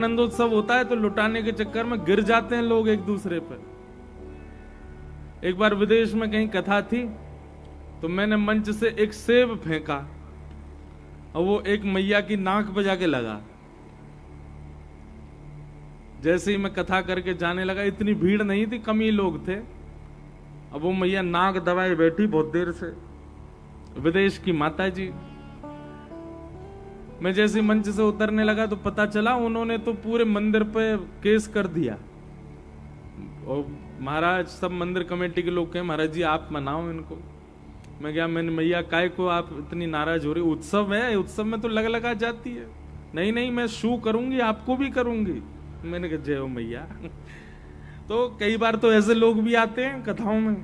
आनंदोत्सव होता है तो लुटाने के चक्कर में गिर जाते हैं लोग एक दूसरे पर। एक बार विदेश में कहीं कथा थी तो मैंने मंच से एक सेब फेंका और वो एक मैया की नाक पे जाके लगा। जैसे ही मैं कथा करके जाने लगा, इतनी भीड़ नहीं थी, कम ही लोग थे। अब वो मैया नाक दबाए बैठी बहुत देर से, विदेश की माता जी। मैं जैसे मंच से उतरने लगा तो पता चला उन्होंने तो पूरे मंदिर पे केस कर दिया। और महाराज, सब मंदिर कमेटी के लोग कहे महाराज जी आप मनाओ इनको। मैं क्या, मैंने मैया काय को आप इतनी नाराज हो रही, उत्सव है, उत्सव में तो लग लगा जाती है। नहीं नहीं मैं शू करूंगी, आपको भी करूंगी। मैंने कहा जय हो मैया। तो कई बार तो ऐसे लोग भी आते हैं कथाओं में,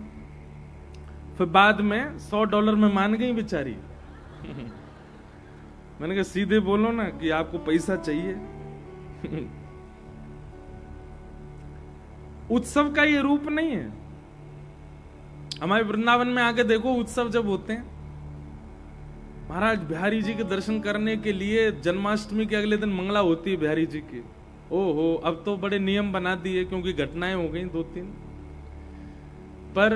फिर बाद में $100 में मान गई बेचारी। मैंने कहा सीधे बोलो ना कि आपको पैसा चाहिए। उत्सव का ये रूप नहीं है। हमारे वृंदावन में आके देखो, उत्सव जब होते हैं, महाराज बिहारी जी के दर्शन करने के लिए जन्माष्टमी के अगले दिन मंगला होती है बिहारी जी की। ओहो, अब तो बड़े नियम बना दिए क्योंकि घटनाएं हो गई 2-3। पर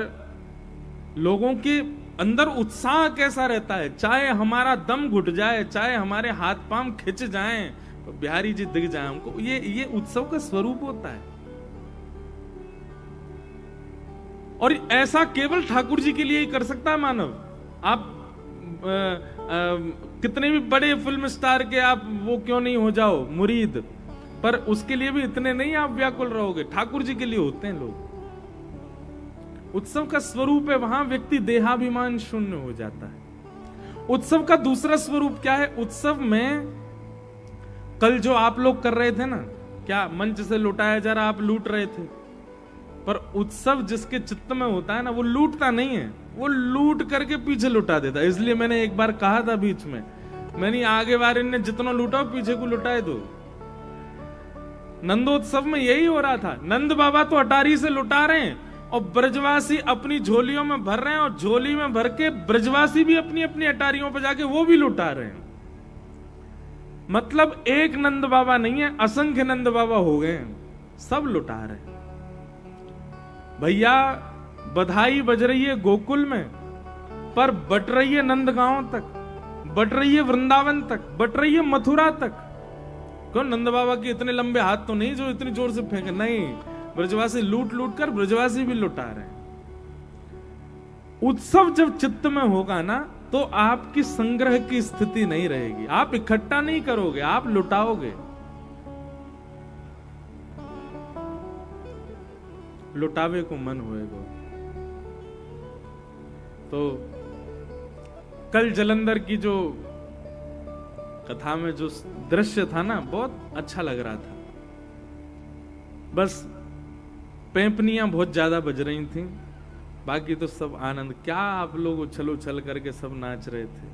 लोगों के अंदर उत्साह कैसा रहता है, चाहे हमारा दम घुट जाए, चाहे हमारे हाथ पांव खिंच जाएं, तो बिहारी जी दिख जाए हमको। ये उत्सव का स्वरूप होता है। और ऐसा केवल ठाकुर जी के लिए ही कर सकता है मानव। आप कितने भी बड़े फिल्म स्टार के आप वो क्यों नहीं हो जाओ मुरीद, पर उसके लिए भी इतने नहीं आप व्याकुल रहोगे। ठाकुर जी के लिए होते हैं लोग। उत्सव का स्वरूप है, वहां व्यक्ति देहाभिमान शून्य हो जाता है। उत्सव का दूसरा स्वरूप क्या है? उत्सव में कल जो आप लोग कर रहे थे ना, क्या मंच से लुटाया जा रहा, आप लूट रहे थे। पर उत्सव जिसके चित्त में होता है ना, वो लूटता नहीं है, वो लूट करके पीछे लुटा देता है। इसलिए मैंने एक बार कहा था बीच में, मैंने आगे वाले ने जितना लूटा पीछे को लुटाए दो। नंदोत्सव में यही हो रहा था। नंद बाबा तो अटारी से लुटा रहे हैं और ब्रजवासी अपनी झोलियों में भर रहे हैं, और झोली में भर के ब्रजवासी भी अपनी अपनी अटारियों पर जाके वो भी लुटा रहे हैं। मतलब एक नंद बाबा नहीं है, असंख्य नंद बाबा हो गए हैं, सब लुटा रहे हैं। भैया बधाई बज रही है गोकुल में, पर बट रही है नंदगांव तक, बट रही है वृंदावन तक, बट रही है मथुरा तक। क्यों? नंद बाबा के इतने लंबे हाथ तो नहीं जो इतनी जोर से फेंके, नहीं, ब्रजवासी लूट लूट कर ब्रजवासी भी लुटा रहे हैं। उत्सव जब चित्त में होगा ना, तो आपकी संग्रह की स्थिति नहीं रहेगी। आप इकट्ठा नहीं करोगे, आप लुटाओगे। लुटावे को मन होएगा। तो कल जलंधर की जो कथा में जो दृश्य था ना, बहुत अच्छा लग रहा था। बस पेंपनियां बहुत ज्यादा बज रही थी, बाकी तो सब आनंद। क्या आप लोग उछल उछल करके सब नाच रहे थे।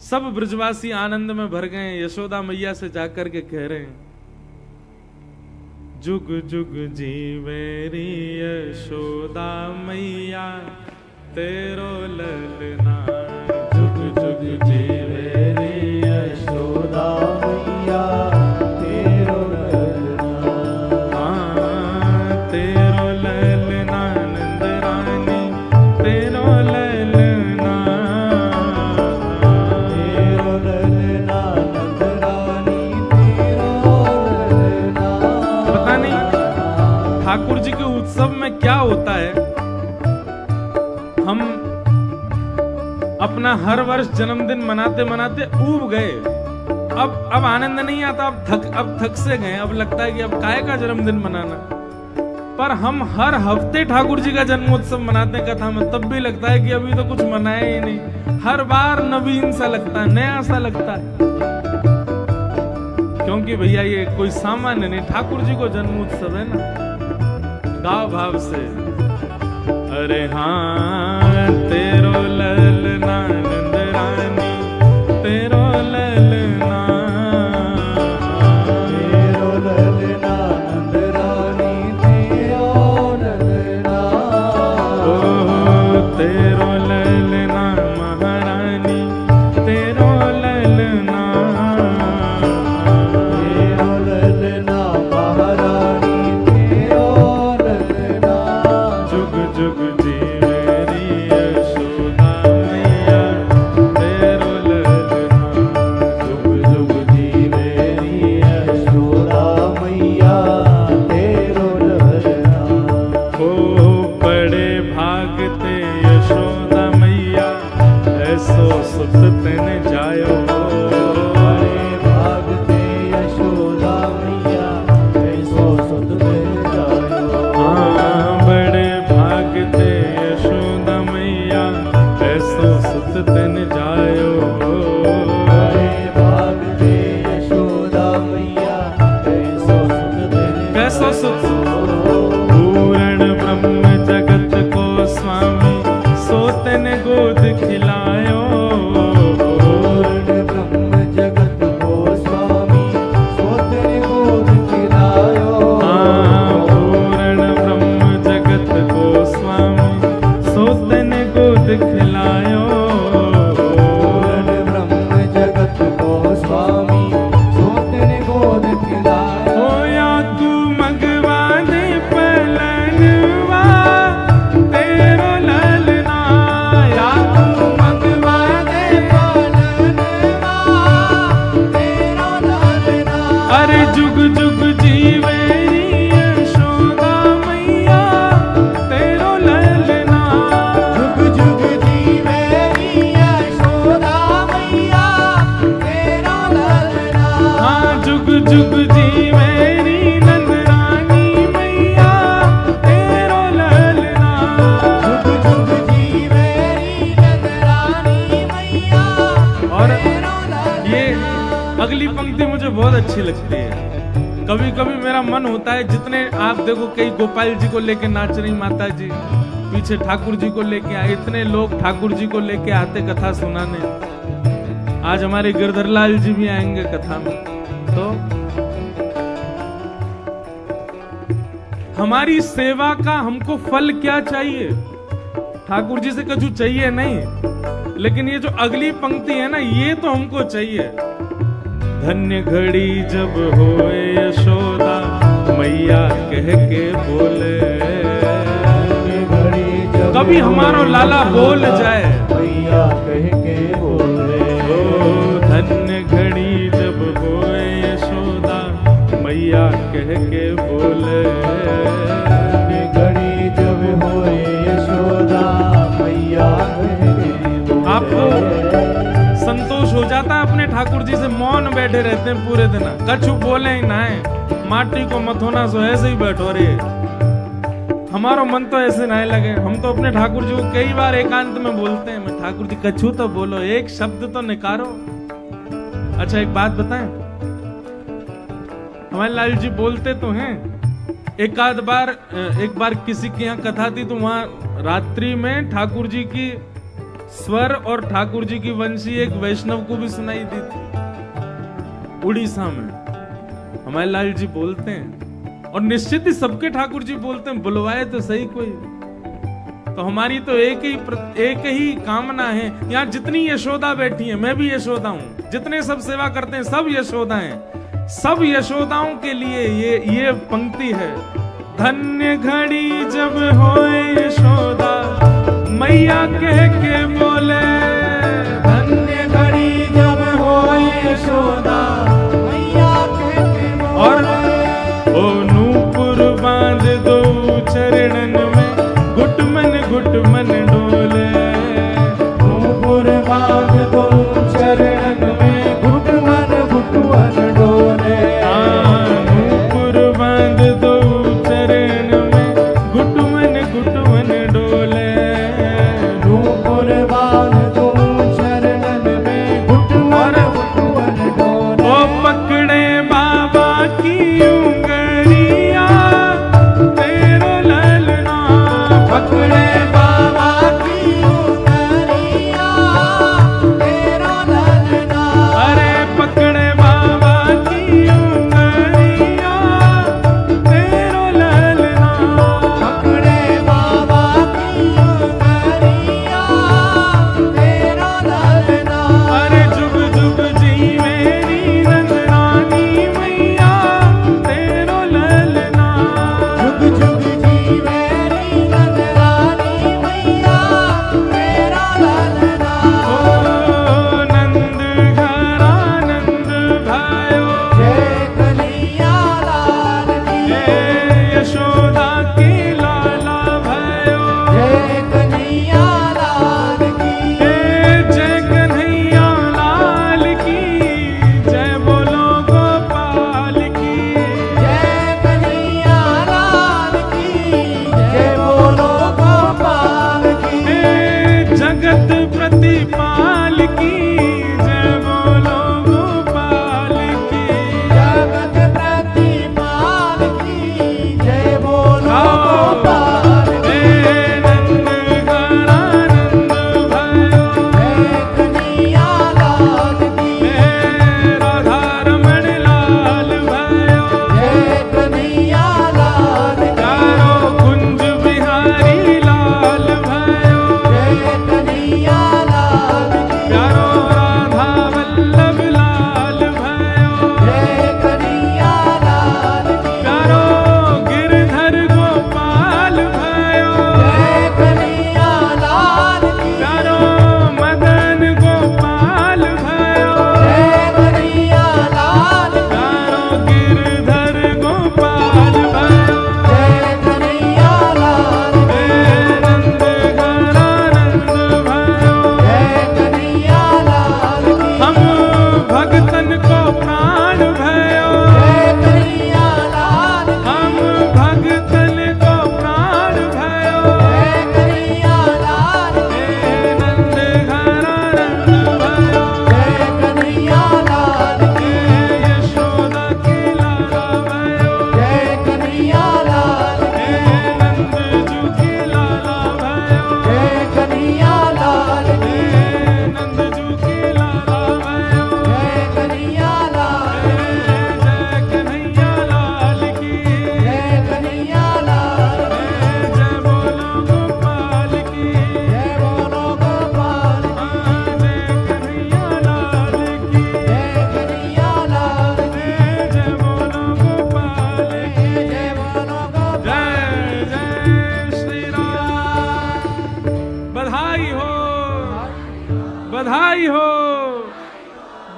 सब ब्रजवासी आनंद में भर गए। यशोदा मैया से जाकर के कह रहे हैं, जुग जुग जीवेरी यशोदा मैया तेरो ललना। जुग जुग जीवेरी यशोदा मैया तेरो ललना। हाँ तेरो ललना नंद रानी तेरो ललना। तेरो ललना नंद रानी तेरो ललना। पता नहीं ठाकुर जी के उत्सव में क्या होता है, हम अपना हर वर्ष जन्मदिन मनाते मनाते ऊब गए। अब आनंद नहीं आता, अब थक से गए। अब लगता है कि अब काहे का जन्मदिन मनाना। पर हम हर हफ्ते ठाकुर जी का जन्मोत्सव मनाते हैं कथा में, तब भी लगता है कि अभी तो कुछ मनाया ही नहीं। हर बार नवीन सा लगता है, नया सा लगता है। क्योंकि भैया ये कोई सामान्य नहीं, ठाकुर जी को जन्मोत्सव है ना। गाओ भाव से, अरे हाँ तेरो ललना नंद रानी तेरो ललना। तेरो ललना नंद रानी तेरो ललना। ओ तेरो ललना महारानी तेरो ललना। जुग जुग जीवे री यशोदा मैया तेरो ललना। जुग जुग जीवे री यशोदा मैया तेरो ललना। हाँ जुग जुग जीवे री नंदरानी मैया तेरो ललना। जुग जुग जीवे री नंदरानी मैया और तेरो ललना। ये अगली पंक्ति मुझे बहुत अच्छी लगती है। कभी कभी मेरा मन होता है, जितने आप देखो कई गोपाल जी को लेके नाच रही माता जी, पीछे ठाकुर जी को लेके आए, इतने लोग ठाकुर जी को लेके आते कथा सुनाने। आज हमारे गिरधर लाल जी भी आएंगे कथा में। तो हमारी सेवा का हमको फल क्या चाहिए? ठाकुर जी से कछु चाहिए नहीं, लेकिन ये जो अगली पंक्ति है ना, ये तो हमको चाहिए। धन्य घड़ी जब होए यशोदा मैया कह के बोले। कभी हमारो लाला बोल जाए मैया कह के बोले। ओ धन्य घड़ी जब होए यशोदा मैया कह के बोले। घड़ी जब होए यशोदा मैया कह के बोले। आपको संतोष हो जाता है अपने ठाकुर जी से, मौन बैठे रहते हैं पूरे दिन, कछु बोले ही ना है, माटी को मथोना सो ऐसे ही बैठो रे। हमारो मन तो ऐसे ना लगे, हम तो अपने ठाकुर जी को कई बार एकांत में बोलते हैं, मैं ठाकुर जी कछु तो बोलो, एक शब्द तो निकारो। अच्छा एक बात बताएं, हमारे लाल जी बोलते तो हैं, एक बार किसी के यहाँ कथा थी, तो वहां रात्रि में ठाकुर जी की स्वर और ठाकुर जी की वंशी एक वैष्णव को भी सुनाई दी थी उड़ीसा में। हमारे लाल जी बोलते हैं, और निश्चित ही सबके ठाकुर जी बोलते हैं, बुलवाए तो सही कोई। तो हमारी तो एक ही कामना है। यहाँ जितनी यशोदा बैठी है, मैं भी यशोदा हूँ, जितने सब सेवा करते हैं सब यशोदा हैं। सब यशोदाओं के लिए ये पंक्ति है, धन्य घड़ी जब होए यशोदा मैया कह के बोले। धन्य घड़ी जब होए यशोदा मैया कह के बोले। और ओ नूपुर बांध दो चरणन में, घुटमन डोले। नूपुर बांध दो चरणन में, घुटमन डोले। नूपुर बांध दो चरण में, घुटमन डोले। नूपुर बांध दो चरणन में, घुटमन डोले।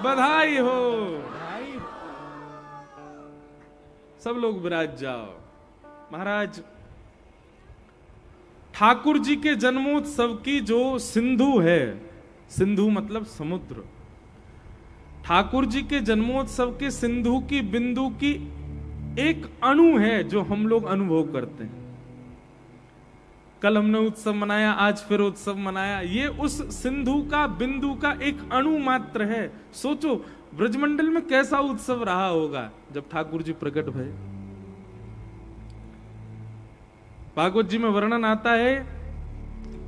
बधाई हो। सब लोग विराज जाओ। महाराज, ठाकुर जी के जन्मोत्सव की जो सिंधु है, सिंधु मतलब समुद्र, ठाकुर जी के जन्मोत्सव के सिंधु की बिंदु की एक अणु है जो हम लोग अनुभव करते हैं। कल हमने उत्सव मनाया, आज फिर उत्सव मनाया। ये उस सिंधु का बिंदु का एक अणु मात्र है। सोचो ब्रजमंडल में कैसा उत्सव रहा होगा जब ठाकुर जी प्रकट भये। भागवत जी में वर्णन आता है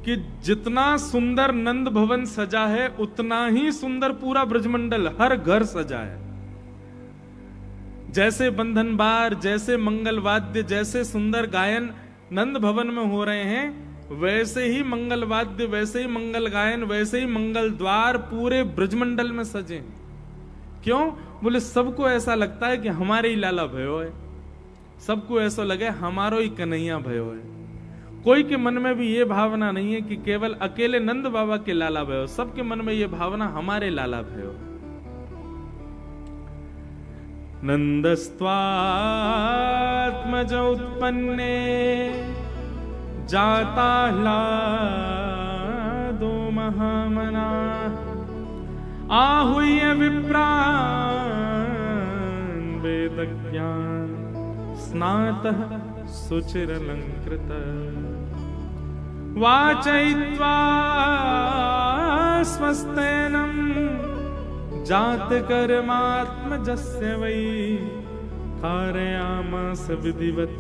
कि जितना सुंदर नंद भवन सजा है उतना ही सुंदर पूरा ब्रजमंडल, हर घर सजा है। जैसे बंधन बार, जैसे मंगल वाद्य, जैसे सुंदर गायन नंद भवन में हो रहे हैं, वैसे ही मंगल वाद्य, वैसे ही मंगल गायन, वैसे ही मंगल द्वार पूरे ब्रजमंडल में सजे। क्यों? बोले सबको ऐसा लगता है कि हमारे ही लाला भयो है, सबको ऐसा लगे हमारो ही कन्हैया भयो है। कोई के मन में भी ये भावना नहीं है कि केवल अकेले नंद बाबा के लाला भयो, सबके मन में ये भावना हमारे लाला भयो। नंदस्त्वात्मज उत्पन्ने जाता ह्लादो महामना आहूय विप्रान् वेदज्ञान स्नातः सुचिरलंकृत वाचयित्वा स्वस्तेनं जात कर्मात्मजस्य वै कारयामास विधिवत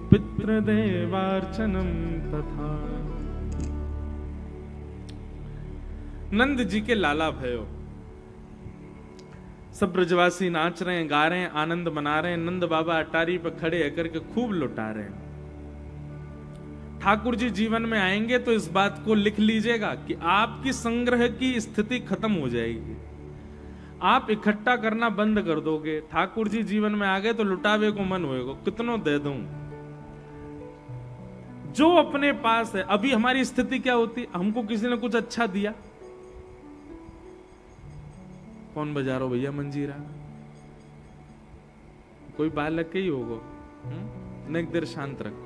पितृदेवार्चनम तथा। नंद जी के लाला भयो, सब ब्रजवासी नाच रहे हैं, गा रहे हैं, आनंद मना रहे हैं। नंद बाबा अटारी पर खड़े होकर के खूब लुटा रहे हैं। ठाकुर जी जीवन में आएंगे तो इस बात को लिख लीजिएगा कि आपकी संग्रह की स्थिति खत्म हो जाएगी। आप इकट्ठा करना बंद कर दोगे। ठाकुर जी जीवन में आ गए तो लुटावे को मन होएगा, कितनों दे दूं। जो अपने पास है, अभी हमारी स्थिति क्या होती, हमको किसी ने कुछ अच्छा दिया, कौन बजा रहा भैया मंजीरा, कोई बालक ही होगा, एक देर शांत रखो।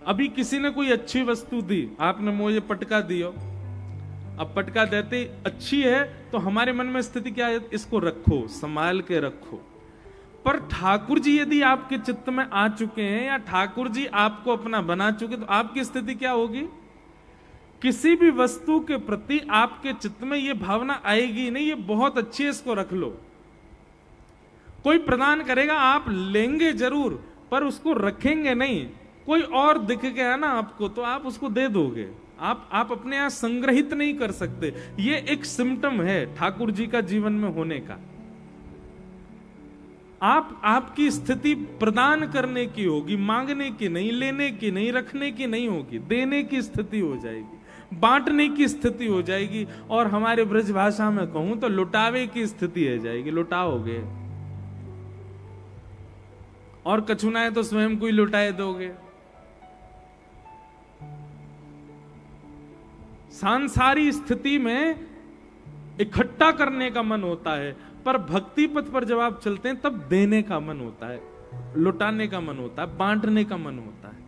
अभी किसी ने कोई अच्छी वस्तु दी, आपने मुझे पटका दियो, अब पटका देते अच्छी है तो हमारे मन में स्थिति क्या है, इसको रखो, संभाल के रखो। पर ठाकुर जी यदि आपके चित्त में आ चुके हैं या ठाकुर जी आपको अपना बना चुके, तो आपकी स्थिति क्या होगी? किसी भी वस्तु के प्रति आपके चित्त में यह भावना आएगी नहीं, ये बहुत अच्छी है, इसको रख लो। कोई प्रदान करेगा, आप लेंगे जरूर, पर उसको रखेंगे नहीं। कोई और दिख गया ना आपको तो आप उसको दे दोगे। आप अपने यहां संग्रहित नहीं कर सकते। ये एक सिम्टम है ठाकुर जी का जीवन में होने का। आपकी स्थिति प्रदान करने की होगी, मांगने की नहीं, लेने की नहीं, रखने की नहीं होगी, देने की स्थिति हो जाएगी, बांटने की स्थिति हो जाएगी, और हमारे ब्रज भाषा में कहूं तो लुटावे की स्थिति हो जाएगी। लुटाओगे और कछुना है तो स्वयं को ही लुटाए दोगे। सांसारी स्थिति में इकट्ठा करने का मन होता है, पर भक्ति पथ पर जब आप चलते हैं तब देने का मन होता है, लुटाने का मन होता है, बांटने का मन होता है।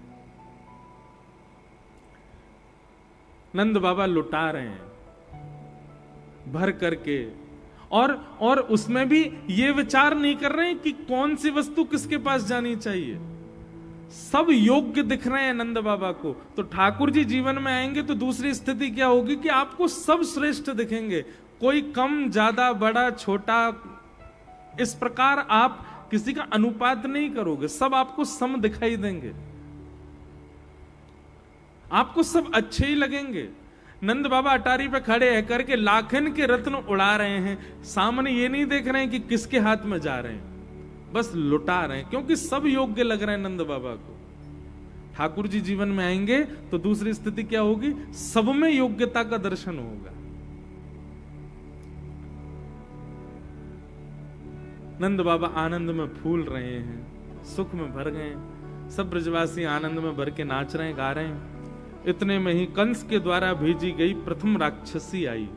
नंद बाबा लुटा रहे हैं भर करके, और उसमें भी ये विचार नहीं कर रहे हैं कि कौन सी वस्तु किसके पास जानी चाहिए। सब योग्य दिख रहे हैं नंद बाबा को। तो ठाकुर जी जीवन में आएंगे तो दूसरी स्थिति क्या होगी कि आपको सब श्रेष्ठ दिखेंगे, कोई कम, ज्यादा, बड़ा, छोटा, इस प्रकार आप किसी का अनुपात नहीं करोगे, सब आपको सम दिखाई देंगे, आपको सब अच्छे ही लगेंगे। नंद बाबा अटारी पे खड़े है करके लाखन के रत्न उड़ा रहे हैं, सामने ये नहीं देख रहे हैं कि किसके हाथ में जा रहे हैं, बस लुटा रहे हैं, क्योंकि सब योग्य लग रहे हैं नंद बाबा को। ठाकुर जी जीवन में आएंगे तो दूसरी स्थिति क्या होगी, सब में योग्यता का दर्शन होगा। नंद बाबा आनंद में फूल रहे हैं, सुख में भर गए, सब ब्रजवासी आनंद में भर के नाच रहे हैं, गा रहे हैं। इतने में ही कंस के द्वारा भेजी गई प्रथम राक्षसी आई,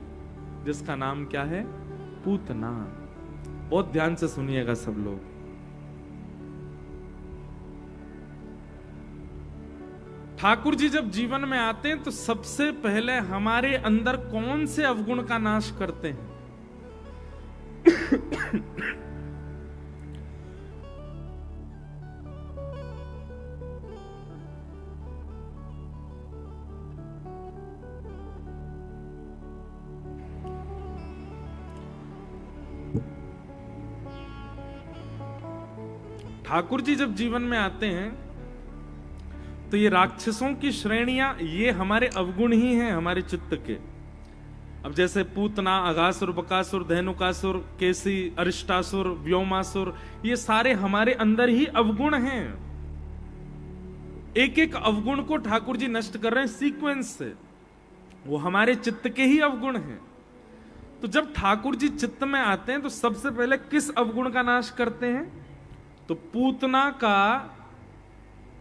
जिसका नाम क्या है, पूतना। बहुत ध्यान से सुनिएगा सब लोग। ठाकुर जी जब जीवन में आते हैं तो सबसे पहले हमारे अंदर कौन से अवगुण का नाश करते हैं? ठाकुर जी जब जीवन में आते हैं तो ये राक्षसों की श्रेणियां, ये हमारे अवगुण ही हैं हमारे चित्त के। अब जैसे पूतना, अघासुर, बकासुर, धेनुकासुर, केसी, अरिष्टासुर, व्योमासुर, ये सारे हमारे अंदर ही अवगुण हैं। एक एक अवगुण को ठाकुर जी नष्ट कर रहे हैं सीक्वेंस से। वो हमारे चित्त के ही अवगुण हैं। तो जब ठाकुर जी चित्त में आते हैं तो सबसे पहले किस अवगुण का नाश करते हैं? तो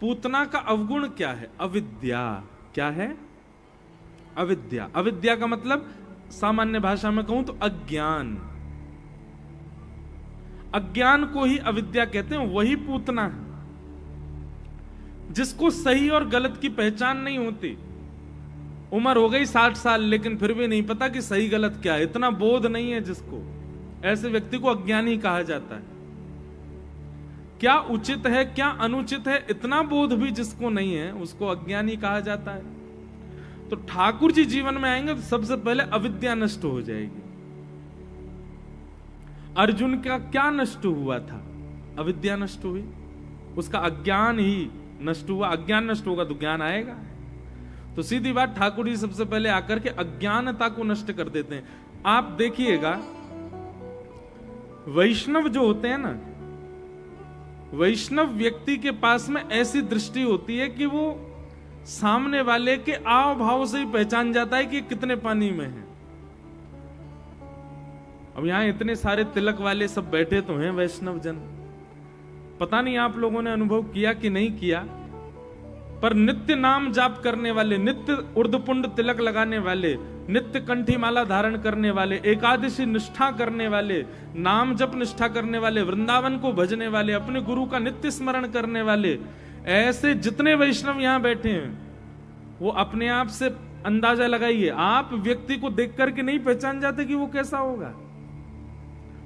पूतना का अवगुण क्या है? अविद्या। क्या है? अविद्या। अविद्या का मतलब सामान्य भाषा में कहूं तो अज्ञान। अज्ञान को ही अविद्या कहते हैं, वही पूतना है। जिसको सही और गलत की पहचान नहीं होती। उम्र हो गई 60 साल लेकिन फिर भी नहीं पता कि सही गलत क्या है, इतना बोध नहीं है जिसको, ऐसे व्यक्ति को अज्ञानी कहा जाता है। क्या उचित है क्या अनुचित है, इतना बोध भी जिसको नहीं है उसको अज्ञानी कहा जाता है। तो ठाकुर जी जीवन में आएंगे तो सबसे पहले अविद्या नष्ट हो जाएगी। अर्जुन का क्या नष्ट हुआ था? अविद्या नष्ट हुई, उसका अज्ञान ही नष्ट हुआ। अज्ञान नष्ट होगा तो ज्ञान आएगा। तो सीधी बात, ठाकुर जी सबसे पहले आकर के अज्ञानता को नष्ट कर देते हैं। आप देखिएगा वैष्णव जो होते हैं ना, वैष्णव व्यक्ति के पास में ऐसी दृष्टि होती है कि वो सामने वाले के आव भाव से ही पहचान जाता है कि कितने पानी में है। अब यहां इतने सारे तिलक वाले सब बैठे तो हैं वैष्णव जन, पता नहीं आप लोगों ने अनुभव किया कि नहीं किया, पर नित्य नाम जाप करने वाले, नित्य उर्दपुंड तिलक लगाने वाले, नित्य कंठी माला धारण करने वाले, एकादशी निष्ठा करने वाले, नाम जप निष्ठा करने वाले, वृंदावन को भजने वाले, अपने गुरु का नित्य स्मरण करने वाले, ऐसे जितने वैष्णव यहां बैठे हैं वो अपने आप से अंदाजा लगाइए। आप व्यक्ति को देख करके नहीं पहचान जाते कि वो कैसा होगा,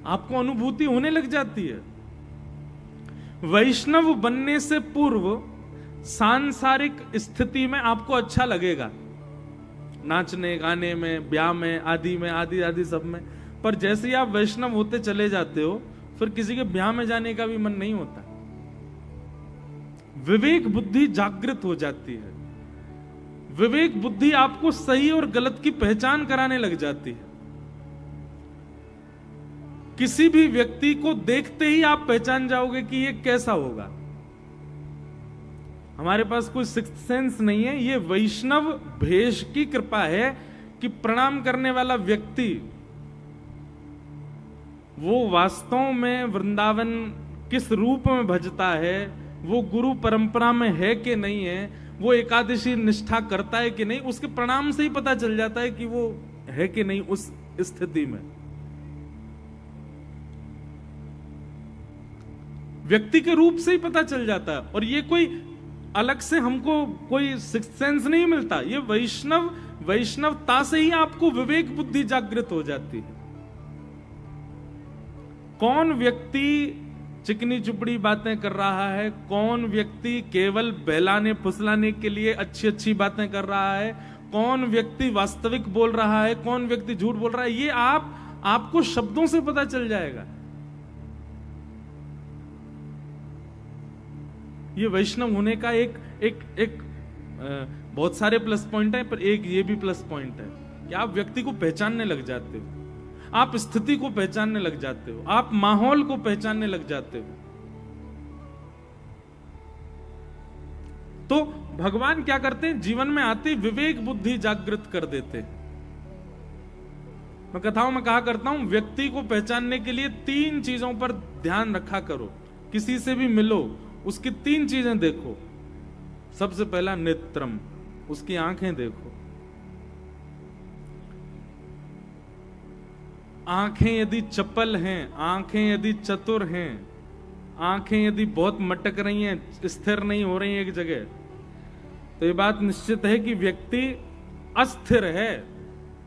आपको अनुभूति होने लग जाती है। वैष्णव बनने से पूर्व सांसारिक स्थिति में आपको अच्छा लगेगा, नाचने गाने में, ब्याह में, आदि में, आदि आदि सब में। पर जैसे ही आप वैष्णव होते चले जाते हो फिर किसी के ब्याह में जाने का भी मन नहीं होता। विवेक बुद्धि जागृत हो जाती है। विवेक बुद्धि आपको सही और गलत की पहचान कराने लग जाती है। किसी भी व्यक्ति को देखते ही आप पहचान जाओगे कि ये कैसा होगा। हमारे पास कोई सिक्स्थ सेंस नहीं है, ये वैष्णव भेष की कृपा है कि प्रणाम करने वाला व्यक्ति वो वास्तव में वृंदावन किस रूप में भजता है, वो गुरु परंपरा में है कि नहीं है, वो एकादशी निष्ठा करता है कि नहीं, उसके प्रणाम से ही पता चल जाता है कि वो है कि नहीं उस स्थिति में। व्यक्ति के रूप से ही पता चल जाता है। और ये कोई अलग से हमको कोई सिक्स्थ सेंस नहीं मिलता, ये वैष्णवता से ही आपको विवेक बुद्धि जागृत हो जाती है। कौन व्यक्ति चिकनी चुपड़ी बातें कर रहा है, कौन व्यक्ति केवल बहलाने फुसलाने के लिए अच्छी अच्छी बातें कर रहा है, कौन व्यक्ति वास्तविक बोल रहा है, कौन व्यक्ति झूठ बोल रहा है, ये आपको शब्दों से पता चल जाएगा। ये वैष्णव होने का एक बहुत सारे प्लस पॉइंट है, पर एक ये भी प्लस पॉइंट है कि आप व्यक्ति को पहचानने लग जाते हो, आप स्थिति को पहचानने लग जाते हो, आप माहौल को पहचानने लग जाते हो। तो भगवान क्या करते हैं, जीवन में आते विवेक बुद्धि जागृत कर देते हैं। मैं कथाओं में कहा करता हूं, व्यक्ति को पहचानने के लिए 3 चीजों पर ध्यान रखा करो। किसी से भी मिलो, उसकी 3 चीजें देखो। सबसे पहला नेत्रम, उसकी आंखें देखो। आंखें यदि चपल हैं, आंखें यदि चतुर हैं, आंखें यदि बहुत मटक रही हैं, स्थिर नहीं हो रही हैं एक जगह, तो ये बात निश्चित है कि व्यक्ति अस्थिर है,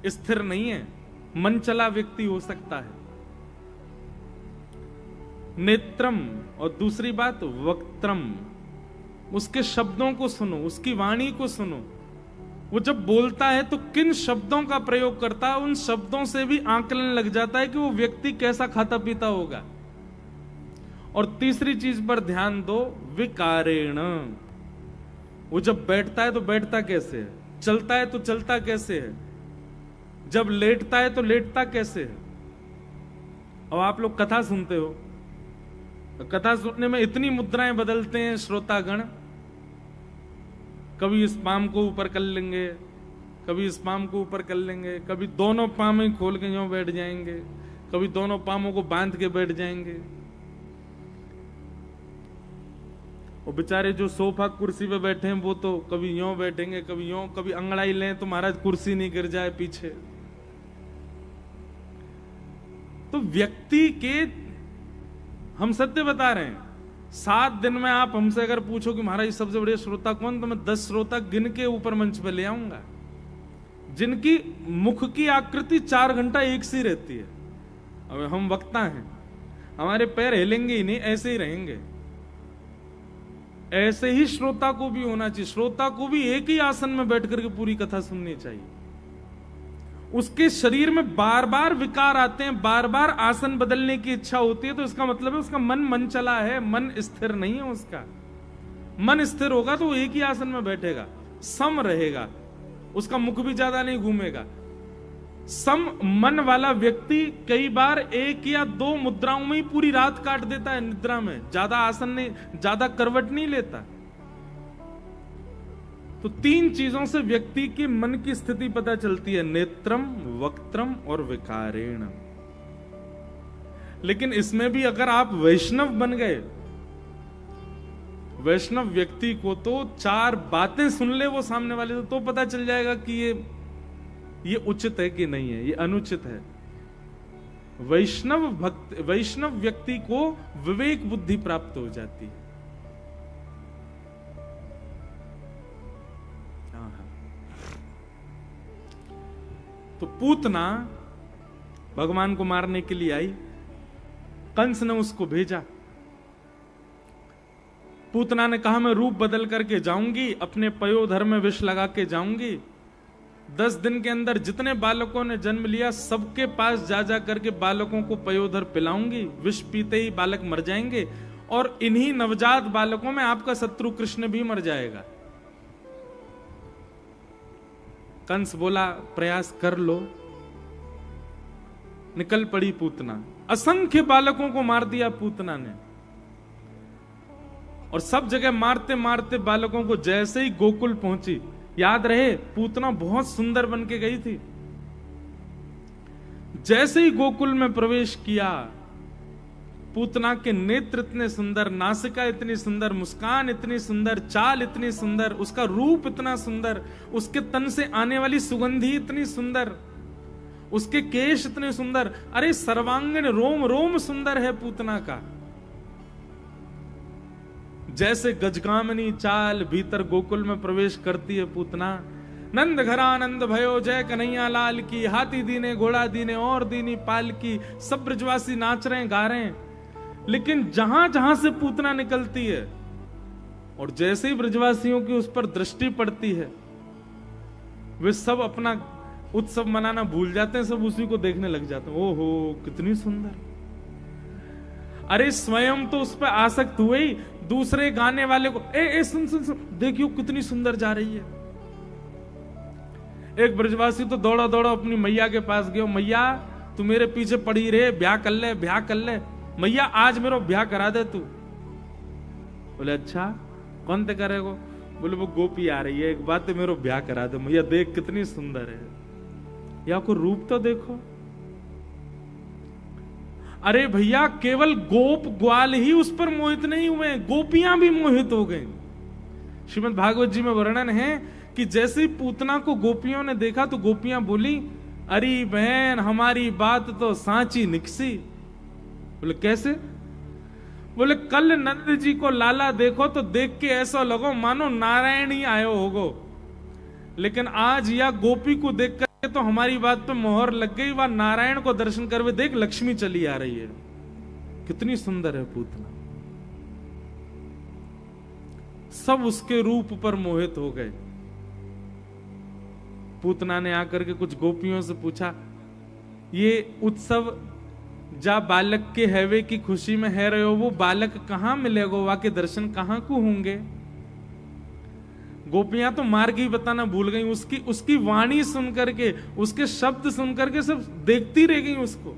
स्थिर नहीं है, मन चला व्यक्ति हो सकता है। नेत्रम, और दूसरी बात वक्त्रम, उसके शब्दों को सुनो, उसकी वाणी को सुनो। वो जब बोलता है तो किन शब्दों का प्रयोग करता है, उन शब्दों से भी आकलन लग जाता है कि वो व्यक्ति कैसा खाता पीता होगा। और तीसरी चीज पर ध्यान दो, विकारेण, वो जब बैठता है तो बैठता कैसे है, चलता है तो चलता कैसे है, जब लेटता है तो लेटता कैसे है। अब आप लोग कथा सुनते हो, कथा सुनने में इतनी मुद्राएं बदलते हैं श्रोतागण, कभी इस पाम को ऊपर कर लेंगे, कभी इस पाम को ऊपर कर लेंगे, कभी दोनों पाम ही खोल के यूं बैठ जाएंगे, कभी दोनों पामों को बांध के बैठ जाएंगे। और बेचारे जो सोफा कुर्सी पे बैठे हैं वो तो कभी यूं बैठेंगे, कभी यूं, कभी अंगड़ाई लें तो महाराज कुर्सी नहीं गिर जाए पीछे। तो व्यक्ति के, हम सत्य बता रहे हैं, 7 दिन में आप हमसे अगर पूछो कि महाराज सबसे बड़े श्रोता कौन, तो मैं 10 श्रोता गिन के ऊपर मंच पे ले आऊंगा, जिनकी मुख की आकृति 4 घंटा एक सी रहती है। अब हम वक्ता हैं, हमारे पैर हिलेंगे ही नहीं, ऐसे ही रहेंगे। ऐसे ही श्रोता को भी होना चाहिए। श्रोता को भी एक ही आसन में बैठ करके पूरी कथा सुननी चाहिए। उसके शरीर में बार बार विकार आते हैं, बार बार आसन बदलने की इच्छा होती है, तो इसका मतलब है उसका मन चला है, मन स्थिर नहीं है। उसका मन स्थिर होगा तो वो एक ही आसन में बैठेगा, सम रहेगा, उसका मुख भी ज्यादा नहीं घूमेगा। सम मन वाला व्यक्ति कई बार 1 या 2 मुद्राओं में ही पूरी रात काट देता है निद्रा में, ज्यादा आसन नहीं, ज्यादा करवट नहीं लेता। तो 3 चीजों से व्यक्ति के मन की स्थिति पता चलती है, नेत्रम, वक्त्रम और विकारेण। लेकिन इसमें भी अगर आप वैष्णव बन गए, वैष्णव व्यक्ति को तो 4 बातें सुन ले वो सामने वाले तो पता चल जाएगा कि ये उचित है कि नहीं है, ये अनुचित है। वैष्णव व्यक्ति को विवेक बुद्धि प्राप्त हो जाती है। तो पूतना भगवान को मारने के लिए आई, कंस ने उसको भेजा। पूतना ने कहा मैं रूप बदल करके जाऊंगी, अपने पयोधर में विष लगा के जाऊंगी, 10 दिन के अंदर जितने बालकों ने जन्म लिया सबके पास जा जा करके बालकों को पयोधर पिलाऊंगी, विष पीते ही बालक मर जाएंगे, और इन्हीं नवजात बालकों में आपका शत्रु कृष्ण भी मर जाएगा। कंस बोला प्रयास कर लो। निकल पड़ी पूतना, असंख्य बालकों को मार दिया पूतना ने, और सब जगह मारते मारते बालकों को जैसे ही गोकुल पहुंची, याद रहे पूतना बहुत सुंदर बन के गई थी, जैसे ही गोकुल में प्रवेश किया, पूतना के नेत्र इतने सुंदर, नासिका इतनी सुंदर, मुस्कान इतनी सुंदर, चाल इतनी सुंदर, उसका रूप इतना सुंदर, उसके तन से आने वाली सुगंधी इतनी सुंदर, उसके केश इतने सुंदर, अरे सर्वांगीण रोम रोम सुंदर है पूतना का। जैसे गजकामनी चाल भीतर गोकुल में प्रवेश करती है पूतना, नंद घरानंद भयो जय कन्हैया लाल की, हाथी दीने घोड़ा दीने और दीनी पाल की, सब ब्रजवासी नाच रहे हैं गा रहे हैं। लेकिन जहां जहां से पूतना निकलती है और जैसे ही ब्रजवासियों की उस पर दृष्टि पड़ती है, वे सब अपना उत्सव मनाना भूल जाते हैं, सब उसी को देखने लग जाते हैं। ओहो कितनी सुंदर, अरे स्वयं तो उस पर आसक्त हुए ही, दूसरे गाने वाले को ए सुन सुन सुन, देखियो कितनी सुंदर जा रही है। एक ब्रजवासी तो दौड़ा दौड़ा अपनी मैया के पास गया, मैया तू मेरे पीछे पड़ी रहे, ब्याह कर ले, ब्याह कर ले, मैया आज मेरा ब्याह करा दे तू। बोले अच्छा कौन ते करेगो? बोले वो गोपी आ रही है, एक बात मेरा ब्याह करा दे। मैया देख कितनी सुंदर है, या को रूप तो देखो। अरे भैया केवल गोप ग्वाल ही उस पर मोहित नहीं हुए, गोपियां भी मोहित हो गई। श्रीमद् भागवत जी में वर्णन है कि जैसे ही पूतना को गोपियों ने देखा तो गोपियां बोली अरे बहन हमारी बात तो सांची निकसी। बोले कैसे? बोले कल नंद जी को लाला देखो तो देख के ऐसा लगो मानो नारायण ही आयो होगो, लेकिन आज या गोपी को देख कर तो हमारी बात पे मोहर लग गई, वह नारायण को दर्शन करवे देख लक्ष्मी चली आ रही है। कितनी सुंदर है पूतना। सब उसके रूप पर मोहित हो गए। पूतना ने आकर के कुछ गोपियों से पूछा, ये उत्सव जा बालक के हैवे की खुशी में है रहे हो, वो बालक कहां मिलेगा, वहां के दर्शन कहां को होंगे? गोपियां तो मार्ग ही बताना भूल गई। उसकी वाणी सुन करके, उसके शब्द सुन करके सब देखती रह गई उसको।